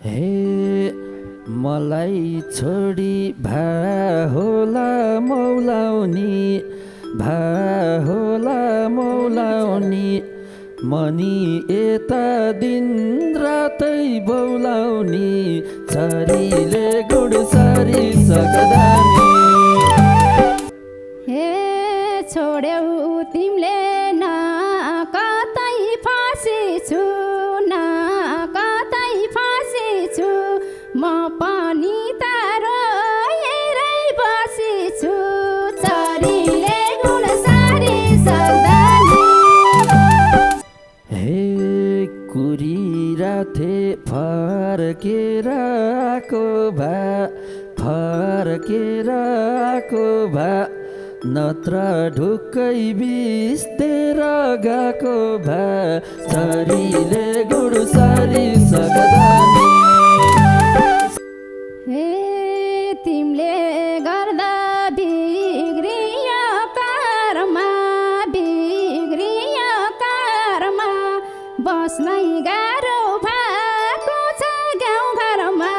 हे मलाई छोडी होला मौलाउनी होला मौलाउनी मनी यता दिन रातै बौलाउनी छरीले गुडसारी सकदानी हे छोड्यौ तिमीले न कतै फाँसी छु न कतै फाँसी छु म पनि तारो हेरै बसी छु छरीले गुडसारी सक्दानी हे कुरिराथे फर्केर आको भा नत्र ढुक्कै बिस्तेर गएको भा छरीले गुडसारी सकदानी हे तिमीले गर्दा बिग्रियो कारमा बस्नै गाह्रो भएको छ गाउँघरमा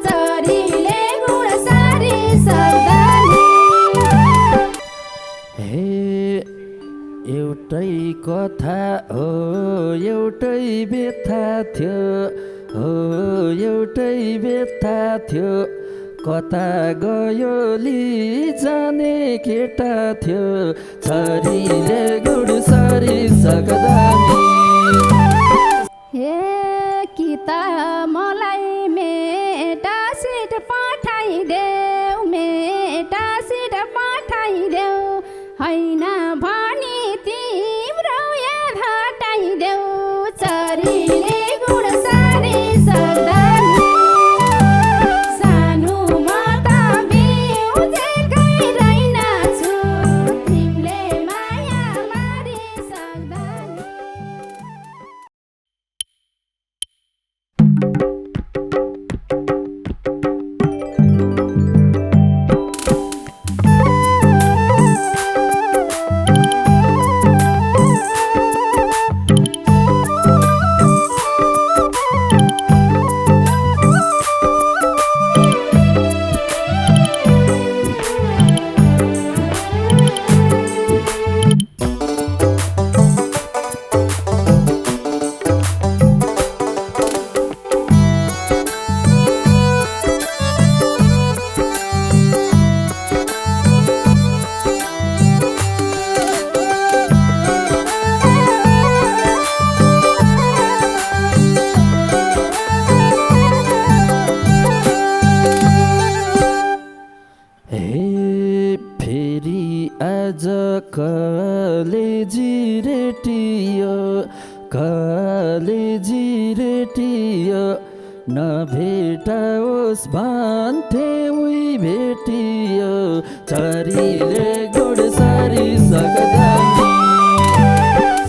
छरीले गुडसारी सक्दानी हे एउटै कथा हो एउटै व्यथा थियो कता गयो जाने केटा थियो छरीले गुडसारी सकदानी हे कि त मलाई मेटा सिट पठाइदेऊ हैन भनी तिम्रो याद हटाइदेऊ छरीले गुडसारी सक्दानी सानोमा त बिउजेकै रहेनछु तिमीले माया मारी सक्दानी आज कलेजी रेटियो नभेटाओस् भन्थे उही भेटियो छरीले गुडसारी सक्दानी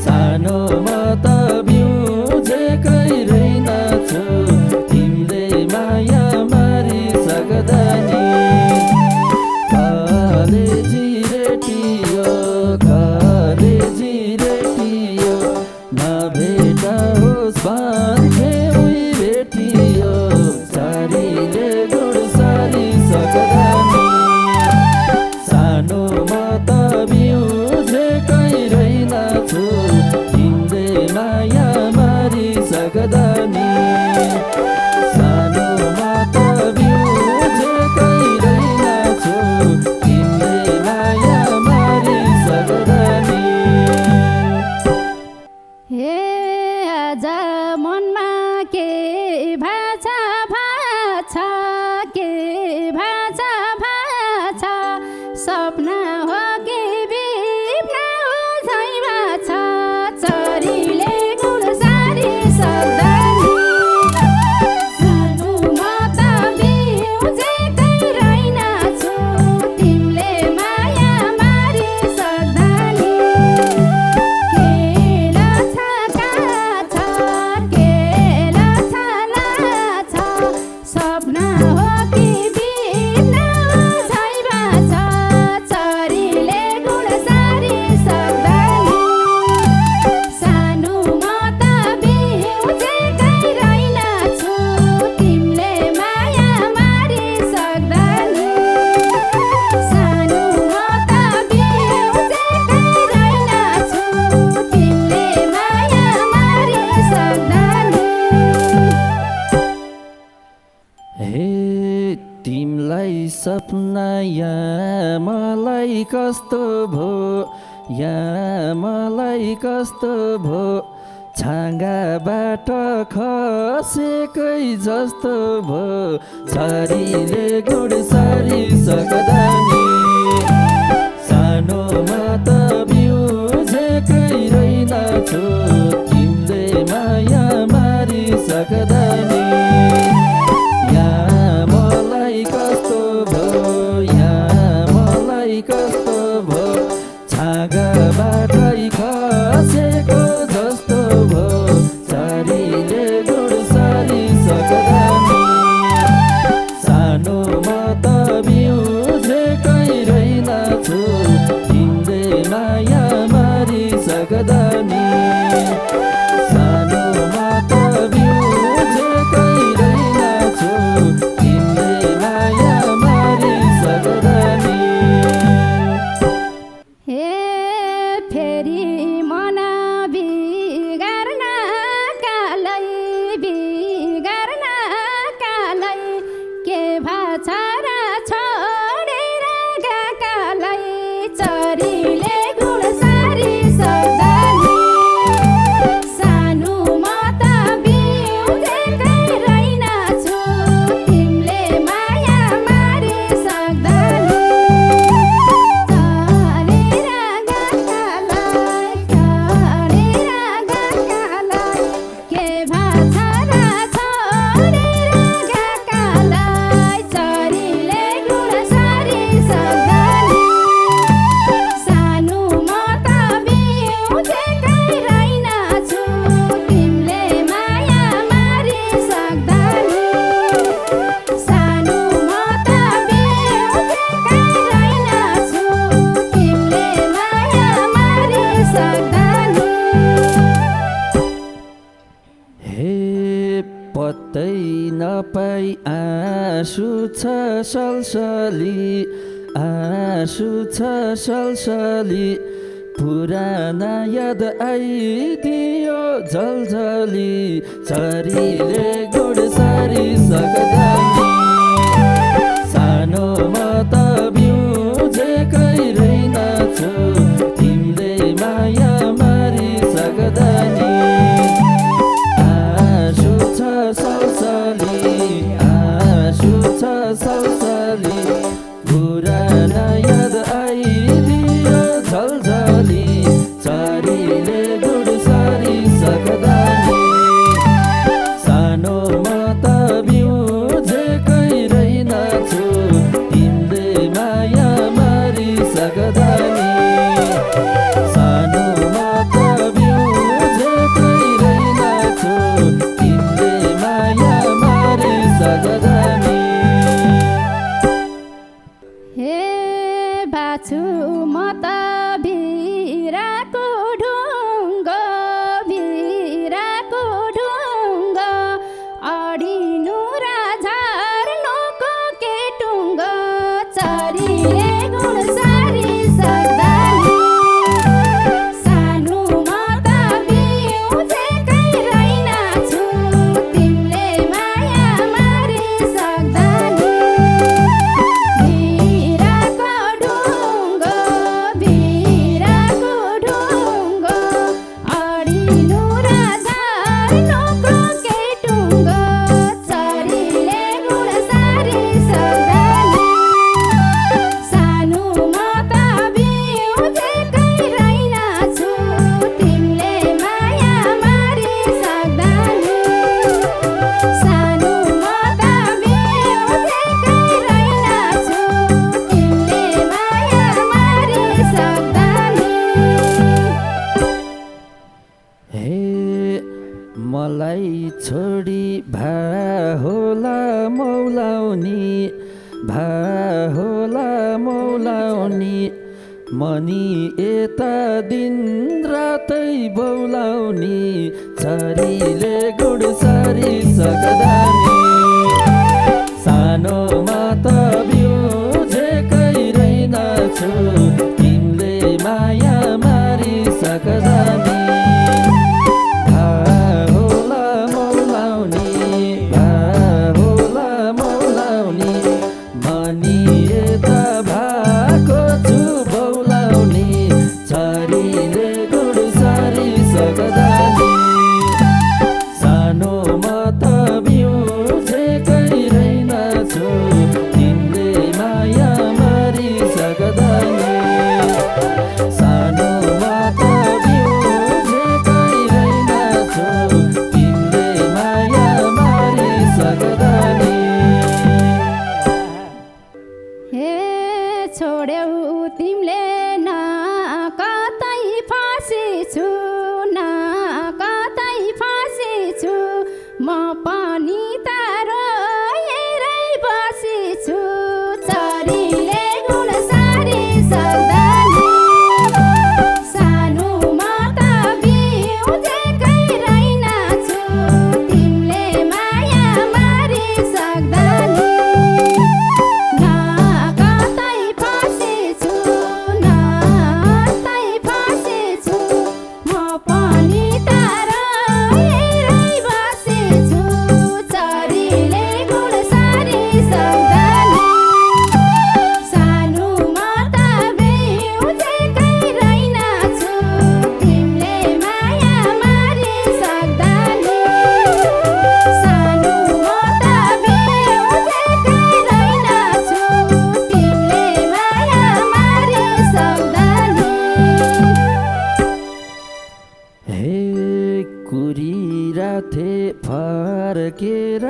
सानोमा त बिउजेकै रहेनछु तिमीले माया मारी सक्दानी कलेजी रेटियो नभेटाओस् भन्थे उही भेटियो छरीले गुडसारी सकदानी सानोमा त बिउजेकै रहेनछु तिमीले सपना या मलाई कस्तो भो या मलाई कस्तो भो छाँगाबाट खसेकै जस्तो भो छरीले गुडसारी सक्दा नि सानोमा त बिउजेकै रहेनछु तिमीले माया मारी सक्दा नि या मलाई कस्तो भो या मलाई कस्तो भो छाँगाबाटै खसेको जस्तो भो छरीले गुडसारी सक्दा नि सानोमा त बिउजेकै रहेनछु तिमीले माया मारी सक्दा नि सानोमा त बिउजेकै रहेनछु तिमीले माया मारी सक्दा नि हे फेरि मन बिगार्न कालै के भाछ र छोडेर गएकालाई चरीले गुडसारी सक्दा नि सानोमा त बिउजेकै रहेनछु तिमीले माया मारी सक्दा नि के भाछ र छोडेर गएकालाई चरीले गुडसारी सक्दा नि सानोमा त बिउजेकै रहेनछु तिमीले माया मारी सक्दा नि सानोमा त बिउजेकै रहेनछु तिमीले माया मारी सक्दा नि हे पत्तै नपाई आँसु छ सलसली पुराना याद आइदियो झलझली छरीले गुडसारी सक्दा नि सानोमा त बिउजेकै रहेनछु तिमीले माया मारी सक्दा नि आँसु छ सलसली पुराना याद आइदियो झलझली छरीले गुडसारी सक्दा नि सानोमा त बिउजेकै रहेनछु तिमीले माया मारी सक्दा नि सानोमा त बिउजेकै रहेनछु तिमीले माया मारी सक्दा नि हे बाछु म त भिराको ढुङ्ग अडिनु र झार्नुको केटुङ्ग चरीले गुडसारी सक्दा नि सानोमा त बिउजेकै रहेनछु तिमीले माया मारी सक्दा नि भिराको ढुङ्ग अडिनु र झार्नुको केटुङ्ग चरीले गुडसारी सक्दा नि सानोमा त बिउजेकै रहेनछु तिमीले माया मारी सक्दा नि सानोमा त बिउजेकै रहेनछु तिमीले माया मारी सक्दा नि हे मलाई छोडी होला मौलाउनी मनी यता दिन रातै बौलाउनी छरीले गुडसारी सक्दा नि सानोमा त बिउजेकै रहेनछु तिमीले माया मारी सक्दा नि होला मौलाउनी मनी सक्दा नि हे छोड्यौ तिमीले न कतै फाँसेछु न कतै फाँसेछु म पनि तारो हेरै बसेछु चरीले गुण सारी सक्दा नि सानोमा त बिउजेकै रहेनछु तिमीले माया मारी सक्दा नि न कतै फाँसेछु न कतै फाँसेछु म पनि तारो हेरै बसेछु चरीले गुण सारी सक्दा नि सानोमा त बिउजेकै रहेनछु तिमीले माया मारी सक्दा नि सानोमा त बिउजेकै रहेनछु तिमीले माया मारी सक्दा नि हे कुरिराथे फर्केर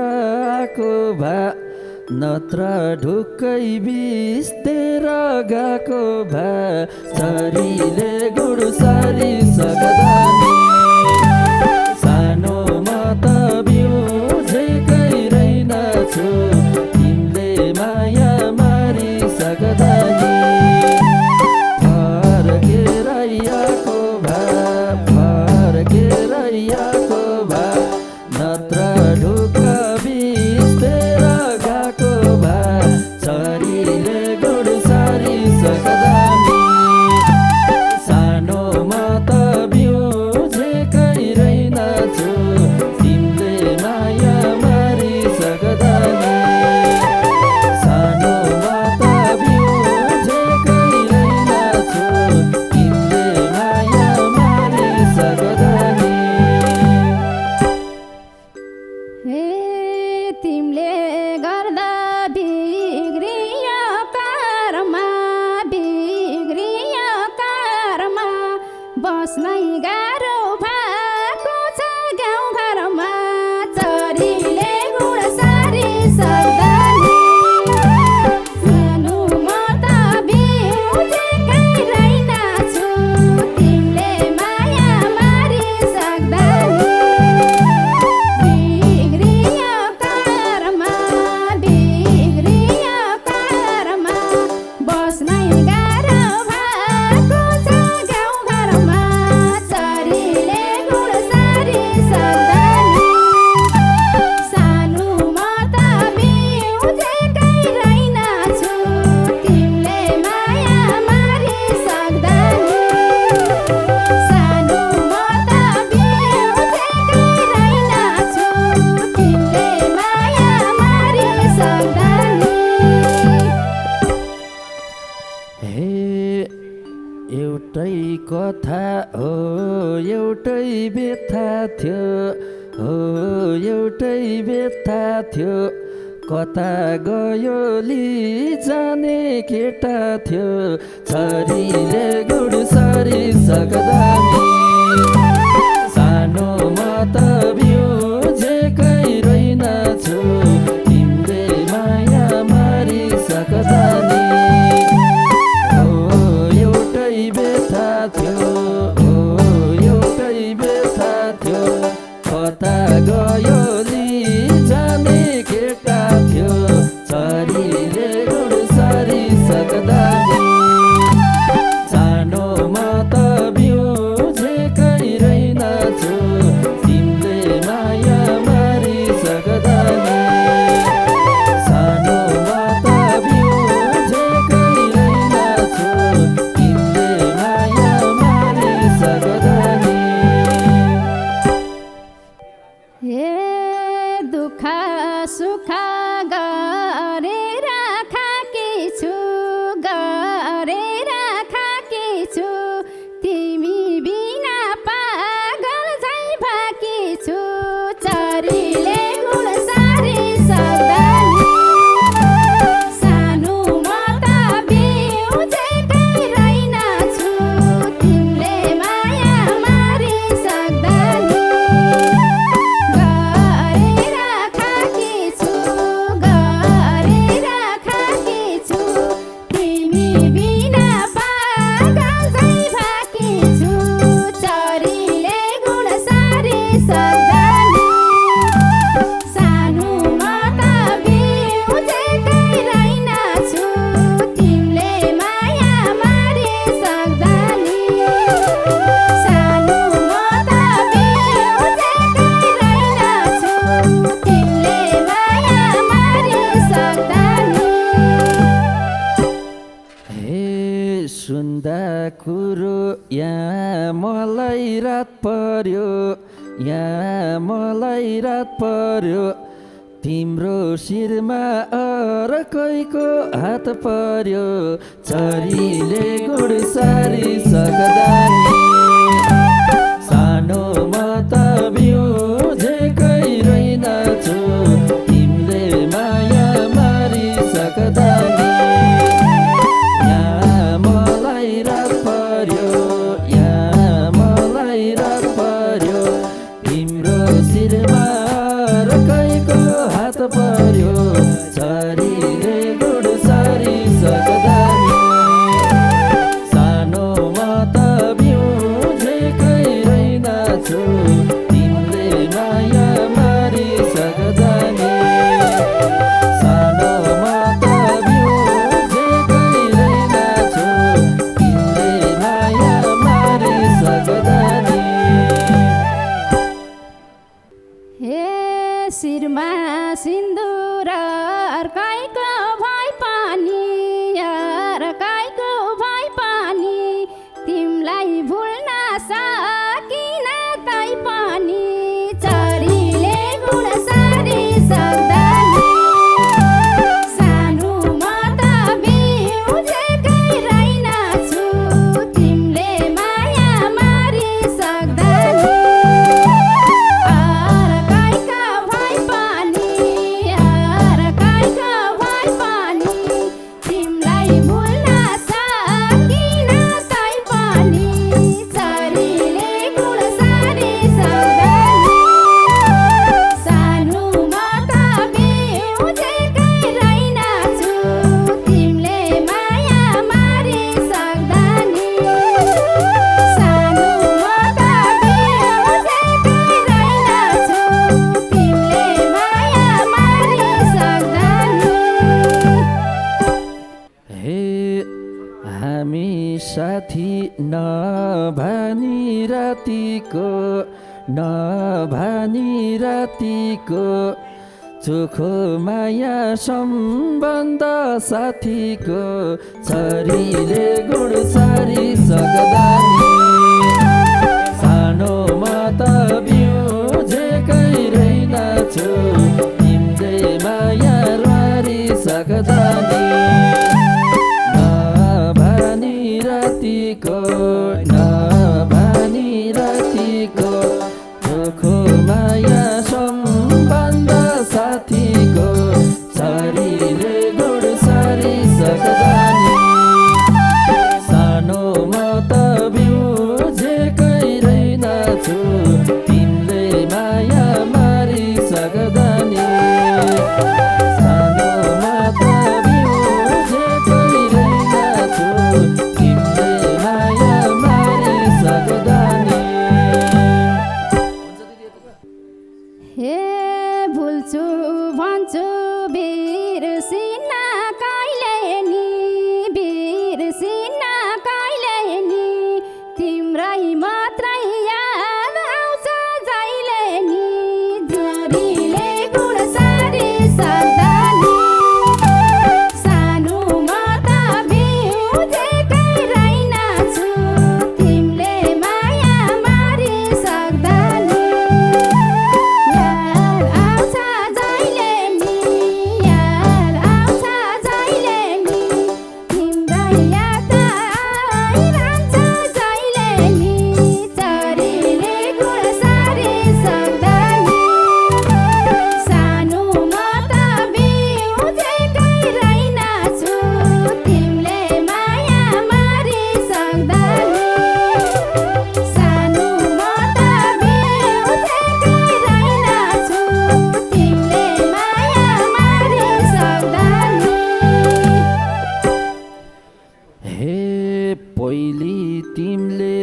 आएको भए नत्र ढुक्कै बिस्तेर गएको भए चरीले गुड सारी सक्दा नि सानोमा त बिउजेकै रहेनछु तिमीले माया मारी सक्दा नि फर्केर आएको भए नत्र ढुक्क बिस्तेर गएको भए चरीले गुड सारी सक्दा नि सानोमा त बिउजेकै रहेनछु तिमीले माया मारी सक्दा नि सानोमा त बिउजेकै रहेनछु तिमीले माया मारी सक्दा नि हे तिमीले गर्दा बिग्रियो कारमा बस्नै गाह्रो भएको छ गाउँघरमा चरीले गुण सारी सक्दा नि सानोमा त बिउजेकै रहेनछु तिमीले माया मारी सक्दा नि बिग्रियो कारमा बस्नै गाह्रो भएको छ गाउँघरमा चरीले गुण सारी सक्दा नि सानोमा त बिउजेकै रहेनछु तिमीले माया मारी सक्दा नि सानोमा त बिउजेकै रहेनछु तिमीले माया मारी सक्दा नि हे एउटै कथा हो एउटै व्यथा थियो कता गयो जाने केटा थियो छरीले गुड सारी सक्दा नि सानोमा त बिउजेकै रहेनछु तिमीले माया मारी सक्दा नि एउटै व्यथा थियो कता गयो जाने केटा थियो छरीले गुड सारी सक्दा नि सानोमा त बिउजेकै रहेनछु तिमीले माया मारी सक्दा नि सानोमा त बिउजेकै रहेनछु तिमीले माया मारी सक्दा नि हे रात पर्यो यहाँ मलाई रात पर्यो तिम्रो शिरमा अर्कैको हात पर्यो छरीले गुडसारी सकदानी सानो म त बिउझेकै रहेनछु तिमीले माया मारी सकदानी यहाँ मलाई रात पर्यो यहाँ मलाई रात पर्यो तिम्रो शिरमा अर्कैको हात पर्यो छरीले गुडसारी सकदानी सानो म त बिउझेकै रहेनछु तिमीले माया मारी सकदानी सानो म त बिउझेकै रहेनछु तिमीले माया मारी सकदानी हे शिरमा सिन्दुर अर्कैको भई पानी अर्कैको भई पानी तिमीलाई भुल्न सकिन तै पनि छरीले गुडसारी सक्दानी सानो म त बिउझेकै रहेनछु तिमीले माया मारी सक्दानी अर्कैका भई पानी अर्कैका भई पानी तिमीलाई भुल्न सकिन तै पनि छरीले गुडसारी सक्दानी सानो म त बिउझेकै रहेनछु तिमीले माया मारी सक्दानी सानो म त बिउझेकै रहेनछु तिमीले माया मारी सक्दानी हे हामी साथी नभानी रातिको चोखो माया सम्बन्ध साथीको छरीले गुडसारी सकदानी सानो म त बिउझेकै रहेनछु तिमीले माया मारी सकदानी नभानी रातिको चोखो माया सम्बन्ध साथीको छरीले गुडसारी सकदानी सानो म त बिउझेकै रहेनछु तिमीले माया मारी सकदानी सानो म त बिउझेकै रहेनछु तिमीले माया मारी सकदानी हे भुल्छु भन्छु बिर्सिन कहिले नि तिम्रै मात्रै याद आउँछ जहिले नि छरीले गुडसारी सक्दानी सानो म त बिउझेकै रहेनछु तिमीले माया मारी सक्दानी याद आउँछ जहिले नि याद आउँछ जहिले नि तिम्रै याद आइरहन्छ जहिले नि छरीले गुडसारी सक्दानी सानो म त बिउझेकै रहेनछु तिमीले माया मारी सक्दानी सानो म त बिउझेकै रहेनछु तिमीले माया मारी सक्दानी हे पहिले तिमीले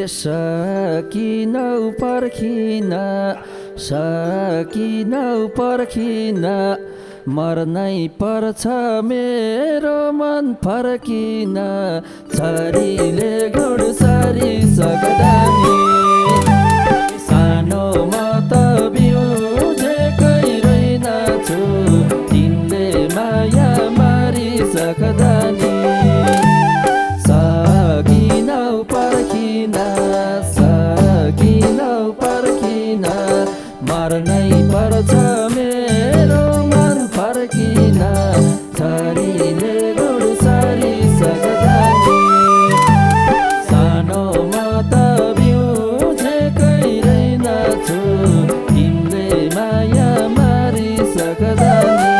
सकिनौ पर्खिन मर्नै पर्छ मेरो मन फर्किन छरीले गुडसारी सकदानी सानो म त बिउझेकै रहेनछु तिमीले माया मारी सकदानी सकिनौ पर्खिन सकिनौ मार्नै पर्छ मेरो मन फर्किन छोरीले गुड सारी सक्दानी सानोमा त बिउजेकै रहेनछु तिमीले माया मारी सक्दानी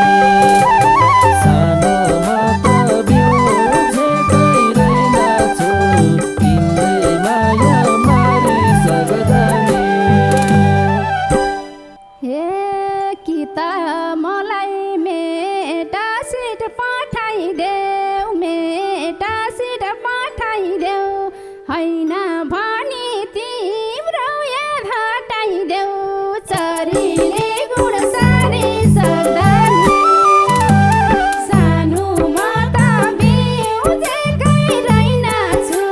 सानोमा त बिउजेकै रहेनछु तिमीले माया मारी सक्दानी हे कि त मलाई मेटा सिट पठाइदेऊ मेटा सिट पठाइदेऊ होइन भनी तिम्रो याद हटाइदेऊ चरीले गुड सारी सक्दानी सानोमा त बिउजेकै रहेनछु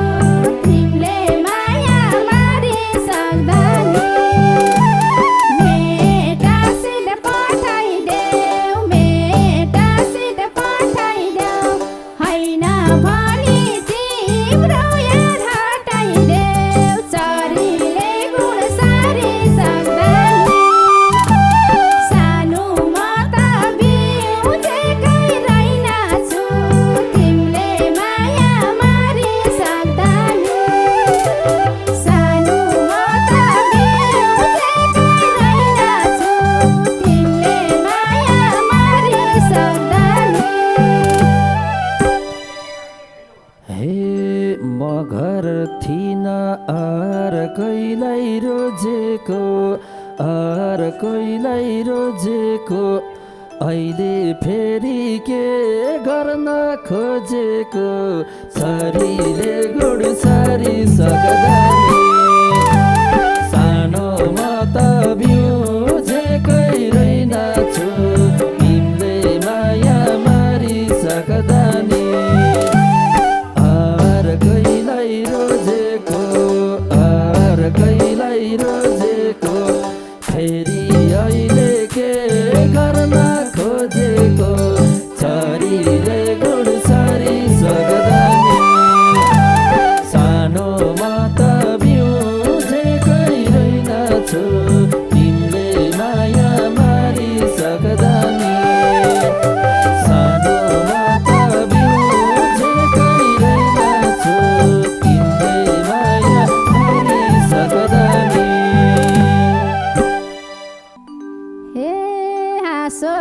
तिमीले माया मारी सक्दानी मेटा सिट पठाइदेऊ मेटा सिट पठाइदेऊ होइन भनी तिम्रो याद हटाइदेऊ चरीले गुड सारी सक्दानी सानोमा त बिउजेकै रहेनछु तिमीले माया मारी सक्दानी सानोमा त बिउजेकै रहेनछु तिमीले माया मारी सक्दानी हे म घर थिन अर्कैलाई रोजेको अर्कैलाई रोजेको अहिले फेरि के गर्न खोजेको शरीरले गुड सारी सक्दानी सानोमा त बिउजेकै रहेनछु तिमीले माया मारी सक्दानी अर्कैलाई रोजेको अर्कैलाई रोजेको फेरि अहिले के गर्न खोजेको छोरीले गुड सारी सक्दानी सानोमा त बिउजेकै रहेनछु तिमीले माया मारी सक्दानी सानोमा त बिउजेकै रहेनछु तिमीले माया मारी सक्दानी हे हाँसो